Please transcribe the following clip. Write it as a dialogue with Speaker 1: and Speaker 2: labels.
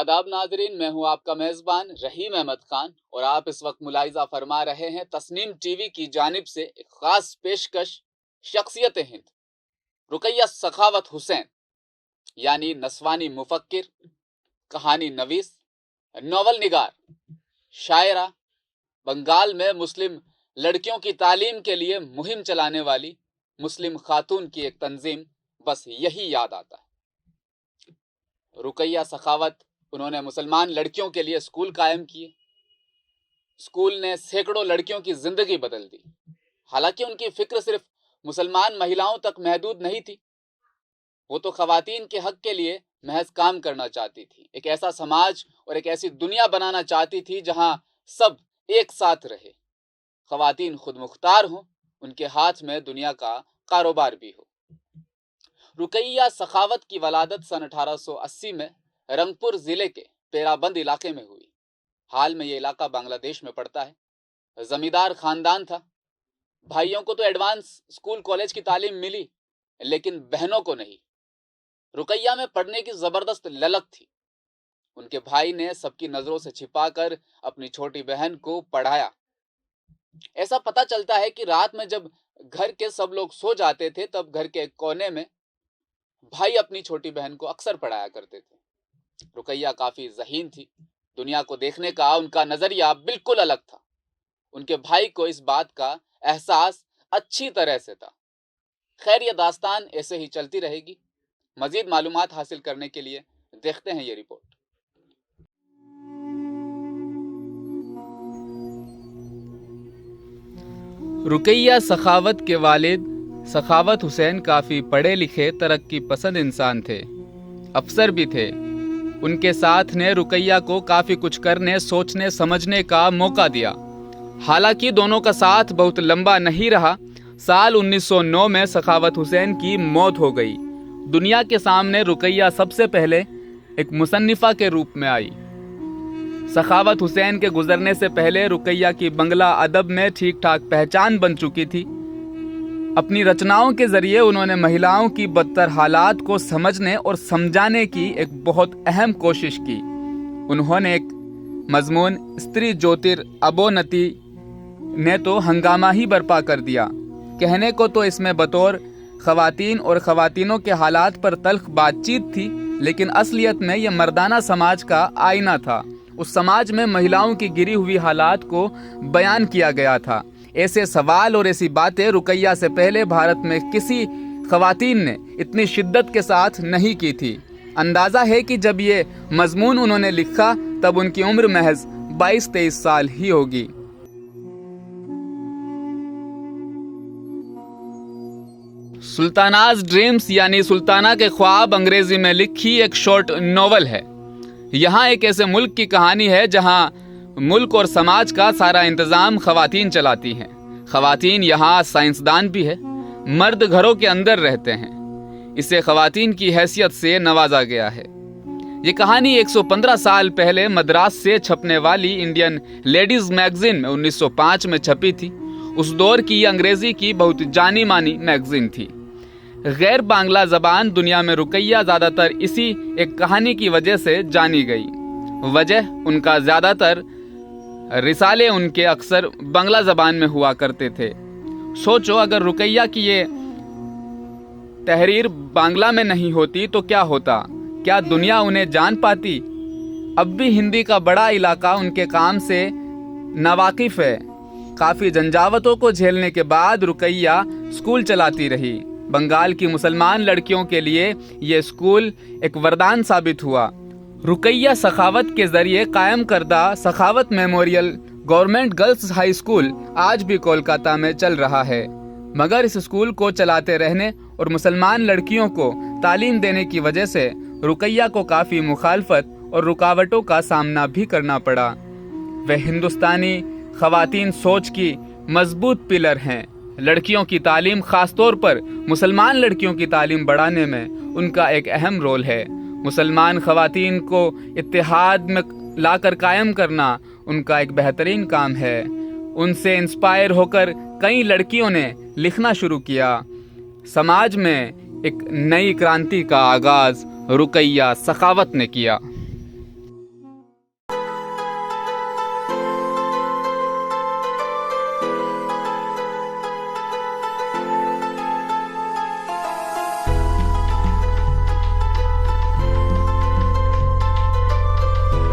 Speaker 1: آداب ناظرین، میں ہوں آپ کا میزبان رحیم احمد خان اور آپ اس وقت ملاحظہ فرما رہے ہیں تسنیم ٹی وی کی جانب سے ایک خاص پیشکش شخصیت ہند رقیہ سخاوت حسین، یعنی نسوانی مفکر، کہانی نویس، ناول نگار، شاعرہ، بنگال میں مسلم لڑکیوں کی تعلیم کے لیے مہم چلانے والی مسلم خاتون کی ایک تنظیم، بس یہی یاد آتا ہے۔ رقیہ سخاوت، انہوں نے مسلمان لڑکیوں کے لیے اسکول قائم کیے۔ اسکول نے سینکڑوں لڑکیوں کی زندگی بدل دی۔ حالانکہ ان کی فکر صرف مسلمان مہیلاؤں تک محدود نہیں تھی، وہ تو خواتین کے حق کے لیے محض کام کرنا چاہتی تھی، ایک ایسا سماج اور ایک ایسی دنیا بنانا چاہتی تھی جہاں سب ایک ساتھ رہے، خواتین خود مختار ہوں، ان کے ہاتھ میں دنیا کا کاروبار بھی ہو۔ رقیہ سخاوت کی ولادت سن 1880 میں رنگپور ضلع کے پیرا بند علاقے میں ہوئی۔ حال میں یہ علاقہ بنگلہ دیش میں پڑتا ہے۔ زمیندار خاندان تھا، بھائیوں کو تو ایڈوانس اسکول کالج کی تعلیم ملی، لیکن بہنوں کو نہیں۔ رقیہ میں پڑھنے کی زبردست للک تھی۔ ان کے بھائی نے سب کی نظروں سے چھپا کر اپنی چھوٹی بہن کو پڑھایا۔ ایسا پتہ چلتا ہے کہ رات میں جب گھر کے سب لوگ سو جاتے تھے، تب گھر کے ایک کونے میں بھائی اپنی چھوٹی بہن کو اکثر پڑھایا کرتے تھے۔ رقیہ کافی ذہین تھی، دنیا کو دیکھنے کا ان کا نظریہ بالکل الگ تھا۔ ان کے بھائی کو اس بات کا احساس اچھی طرح سے تھا۔ خیر، یہ داستان ایسے ہی چلتی رہے گی۔ مزید معلومات حاصل کرنے کے لیے دیکھتے ہیں یہ رپورٹ۔ رقیہ سخاوت کے والد سخاوت حسین کافی پڑھے لکھے، ترقی پسند انسان تھے، افسر بھی تھے۔ ان کے ساتھ نے رقیہ کو کافی کچھ کرنے، سوچنے، سمجھنے کا موقع دیا۔ حالانکہ دونوں کا ساتھ بہت لمبا نہیں رہا۔ سال 1909 میں سخاوت حسین کی موت ہو گئی۔ دنیا کے سامنے رقیہ سب سے پہلے ایک مصنفہ کے روپ میں آئی۔ سخاوت حسین کے گزرنے سے پہلے رقیہ کی بنگلہ ادب میں ٹھیک ٹھاک پہچان بن چکی تھی۔ اپنی رچناؤں کے ذریعے انہوں نے مہیلاؤں کی بدتر حالات کو سمجھنے اور سمجھانے کی ایک بہت اہم کوشش کی۔ انہوں نے ایک مضمون استری جوتر ابونتی نے تو ہنگامہ ہی برپا کر دیا۔ کہنے کو تو اس میں بطور خواتین اور خواتینوں کے حالات پر تلخ بات چیت تھی، لیکن اصلیت میں یہ مردانہ سماج کا آئینہ تھا۔ اس سماج میں مہیلاؤں کی گری ہوئی حالات کو بیان کیا گیا تھا۔ ایسے سوال اور ایسی باتیں رقیہ سے پہلے بھارت میں کسی خواتین نے اتنی شدت کے ساتھ نہیں کی تھی۔ اندازہ ہے کہ جب یہ مضمون انہوں نے لکھا تب ان کی عمر محض 22-23 سال ہی ہوگی۔ سلطاناز ڈریمز یعنی سلطانہ کے خواب انگریزی میں لکھی ایک شارٹ ناول ہے۔ یہاں ایک ایسے ملک کی کہانی ہے جہاں ملک اور سماج کا سارا انتظام خواتین چلاتی ہیں۔ خواتین یہاں سائنسدان بھی ہے، مرد گھروں کے اندر رہتے ہیں۔ اسے خواتین کی حیثیت سے نوازا گیا ہے۔ یہ کہانی 115 سال پہلے مدراس سے چھپنے والی انڈین لیڈیز میگزین میں 1905 میں چھپی تھی۔ اس دور کی یہ انگریزی کی بہت جانی مانی میگزین تھی۔ غیر بانگلہ زبان دنیا میں رقیہ زیادہ تر اسی ایک کہانی کی وجہ سے جانی گئی۔ وجہ ان کا زیادہ تر رسالے ان کے اکثر بنگلہ زبان میں ہوا کرتے تھے۔ سوچو، اگر رقیہ کی یہ تحریر بانگلہ میں نہیں ہوتی تو کیا ہوتا؟ کیا دنیا انہیں جان پاتی؟ اب بھی ہندی کا بڑا علاقہ ان کے کام سے ناواقف ہے۔ کافی جھنجھاوتوں کو جھیلنے کے بعد رقیہ اسکول چلاتی رہی۔ بنگال کی مسلمان لڑکیوں کے لیے یہ اسکول ایک وردان ثابت ہوا۔ رقیہ سخاوت کے ذریعے قائم کردہ سخاوت memorial government girls high school آج بھی کولکاتہ میں چل رہا ہے، مگر اس اسکول کو چلاتے رہنے اور مسلمان لڑکیوں کو تعلیم دینے کی وجہ سے رقیہ کو کافی مخالفت اور رکاوٹوں کا سامنا بھی کرنا پڑا۔ وہ ہندوستانی خواتین سوچ کی مضبوط پلر ہیں۔ لڑکیوں کی تعلیم، خاص طور پر مسلمان لڑکیوں کی تعلیم بڑھانے میں ان کا ایک اہم رول ہے۔ مسلمان خواتین کو اتحاد میں لا کر قائم کرنا ان کا ایک بہترین کام ہے۔ ان سے انسپائر ہو کر کئی لڑکیوں نے لکھنا شروع کیا۔ سماج میں ایک نئی کرانتی کا آغاز رقیہ سخاوت نے کیا۔